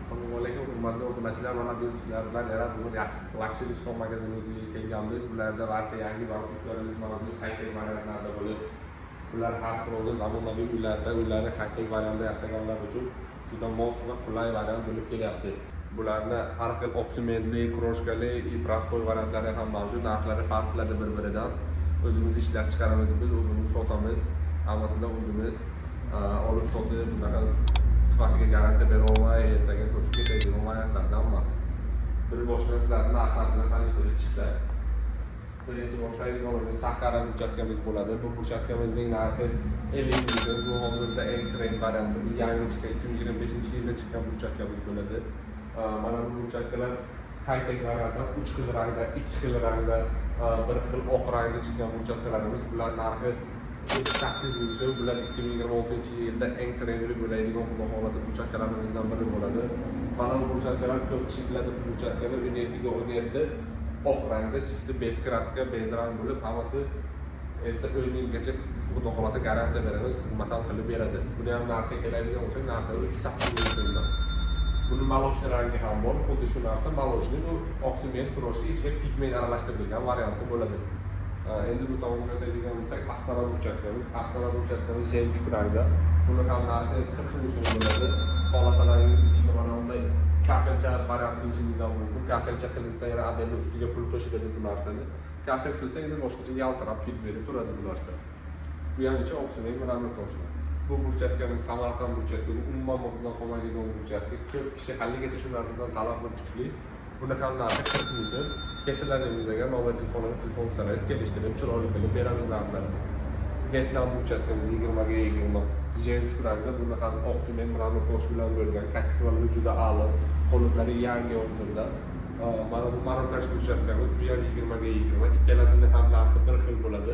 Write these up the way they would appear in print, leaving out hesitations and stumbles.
Assalomu alaykum, hurmatli obunachilar. Mana biz sizlar bilan yana bugun Luxury Store magazinimizga kelganmiz. Bularda barcha yangi variantlarimiz mavjud, high-tech variantlarda bo'lib, bular har xil o'z zamonaviy uylarni high-tech variantda yasaganlar uchun juda mos va qulay variant bo'lib kelyapti. Bularni har xil oksimentli, kroshkali, prostoy variantlari ham mavjud. Narxlari farq qiladi bir-biridan. O'zimiz ishlab chiqaramiz, biz o'zimiz sotamiz. Hammasini o'zimiz olib sotib, bunaqa sifatiga garantiya bera olmay, ertaga ko'chib ketadigan variantlardan emas. Bir boshqa sizlarni narxlar bilan tanishtirib chiqsak, birinchi boshlaydiganimiz Sahara burchatkamiz bo'ladi. Bu burchatkamizning narxi 50 million. Bu hozirda eng trend varianti. Bu yangi chiqqan 2025-yilda chiqqan burchatkamiz bo'ladi. Mana bu burchatkalar high-tech variantlar 3 xil rangda, 2 xil rangda, bir xil oq rangda chiqqan burchatkalarimiz. Bular narxi 8 ming so'm. Bular 2026-yilda eng trendli bo'ladigan xudo xolasa burchatkalarimizdan biri bo'ladi. Mana bu burchatkalar ko'p kishi biladi. Bu burchatkalar 17 oq rangda, chisti bez kraska, bez rang bo'lib, hammasi endi 10 yilgacha xudo xolasa garantiya beramiz, xizmat ham qilib beradi. Buni ham narxi keladigan bo'lsa, narxi 38 ming so'mdan. Buni maloshni rangi ham bor. Xuddi shu narsa maloshni, bu oksiment kroshli ichiga pigment aralashtirilgan varianti bo'ladi. Endi bu tomonga o'tadigan bo'lsak, Astana burchatkamiz. Astana burchatkamiz jemchug rangda. Buni ham narxi 40 ming so'm bo'ladi. Xolasalaringiz ichiga mana bunday kafelcha variant qilishingiz ham mumkin. Kafelcha qilinsa yana adenda ustiga pul qo'shiladi bu narsani. Kafel qilsa endi boshqacha yaltirab hid berib turadi bu narsa. Bu ham ichi oksiment bilan toshlar. Bu burchatkamiz Samarqand burchatki, bu umuman muhimdan qolmaydigan burchatki. Ko'p kishi haligacha shu narsadan talab kuchli. Buni ham narxi 40 ming so'm. Kechilaringizga mobil telefon sanaysiz kelishtirib chiroyli qilib beramiz narxlarni. Vietnam burchatkamiz 20 ga 20. Jemchug rangda, buni ham oksiment bilan tosh bilan bo'lgan, kачестволari juda a'lo, qoliplari yangi hozirda. Mana bu Marokash burchatkamiz, bu ham 20 ga 20. Ikkalasini ham narxi bir xil bo'ladi,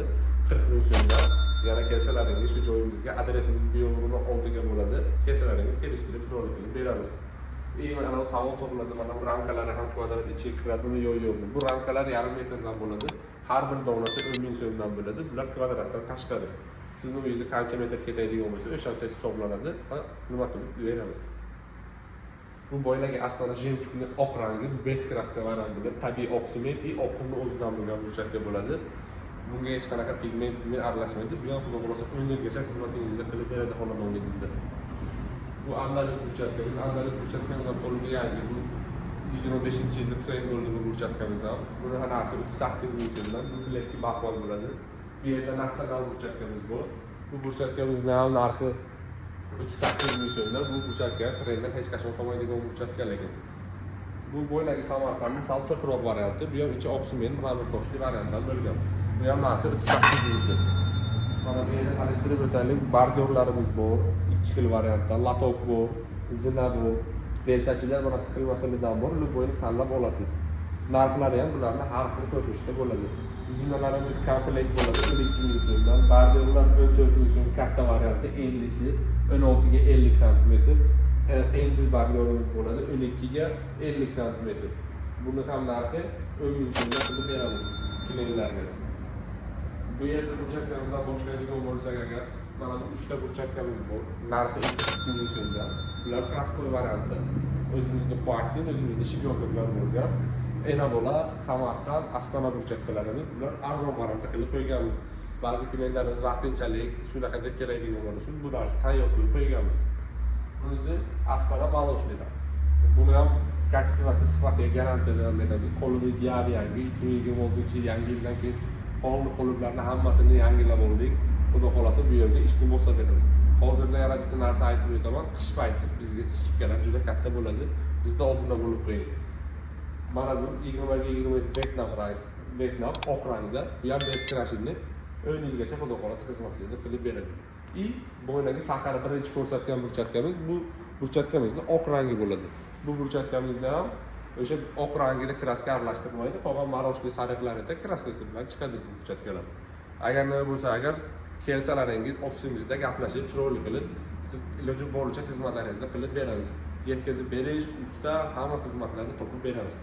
40 ming so'mdan. Yana kelsalaringiz shu joyimizga, adresimiz bu yo'lning oldiga bo'ladi. Kelsalaringiz kelishtirib chiroyli qilib beramiz. Mana bu savol tug'iladi, mana bu ramkalari ham kvadrat ichiga kiradimi yo'qmi? Bu ramkalar yarim metrdan bo'ladi. Har bir donasi 10 ming so'mdan bo'ladi. Bular kvadratdan tashqari. Sizning uyingizda qancha metr ketadigan bo'lsa, o'shancha hisoblanadi va nima qilib beramiz. Bu boylarga Astana jemchugning oq rangi, bu bez kraska variantida tabiiy oksiment va oqimni o'zidan bo'lgan burchatka bo'ladi. Bunga hech qanaqa pigment aralashmaydi. Bu ham xudo xolasa 10 yilgacha xizmatingizda qilib beradi xonadoningizda. Bu Andalus burchatkamiz. Andalus burchatkamiz ham qo'lga yangi. Bu 25-yilda trend bo'ldi bu burchatkamiz ham. Buni narxi 38 ming so'mdan. Bu bileski baxmal bo'ladi. Bu yerda nasional burchatkamiz bor. Bu burchatkamizning ham narxi 38 ming so'mdan. Bu burchatka trenddan hech qachon qolmaydigan burchatka lekin. Bu bo'ylagi Samarqandning sal ko'proq varianti. Bu ham ichi oksiment, ramir toshli variantdan bo'lgan. Bu ham narxi 38 ming so'm. Mana bu yerda tanishtirib o'taylik. Bardyorlarimiz bor. 2 xil variantda, latok bor, zina bor. Versachilar mana xilma-xilidan bor. Любойni tanlab olasiz. Narxlari ham bularning har xil ko'rinishda bo'ladi. Zinalarimiz komplekt bo'ladi 12 ming so'mdan. Bardyorlar 14 ming so'm, katta varianti 50si, 16 ga 50 sm. Ensiz bardyorimiz bo'ladi 12 ga 50 sm. Buni ham narxi 10 ming so'mdan qilib beramiz klientlarga. Bu yerda burchatkamizni boshlaydigan bo'lsak agar, mana bu 3 ta burchatkamiz bor. Narxi 2 ming so'mdan. Bular prostoy varianti. O'zimizning qo'aksin, o'zimizning shibyoka bilan bo'lgan. Ena Samarqand, Astana burchatkalarimiz. Bular arzon variantda qilib qo'yganmiz. Ba'zi klientlarimiz vaqtinchalik shunaqa deb keladigan bo'lsa, shuni bular tayyor qilib qo'yganmiz. Bunisi Astana maloshlidan. Buni ham kачествоsi sifatiga garantiya beramiz. Qo'limiz yangi 2026 yangi yildan keyin qoliplarni hammasini yangilab oldik. Xudo xolasa bu yerga ishni boshladik. Hozirda yana bitta narsa aytib o'taman. Qish payti bizga skidkalar juda katta bo'ladi. Bizda obuna bo'lib qo'ying. Mana bu 20 ga 20 Vietnam oq rangda, bu ham bez krashini 10 yilgacha xudo xolasa xizmatingizni qilib beradi. Bo'ylagi Sahara birinchi ko'rsatgan burchatkamiz, bu burchatkamizning oq rangi bo'ladi. Bu burchatkamizda ham o'sha oq rangida kraska aralashtirmaydi, qolgan maroshli sariqlarida kraskasi bilan chiqadi bu burchatkalar. Agar nima bo'lsa, agar kelsalaringiz ofisimizda gaplashib, chiroyli qilib, iloji boricha xizmatlaringizni qilib beramiz. Yetkazib berish, usta, hamma xizmatlarni topib beramiz.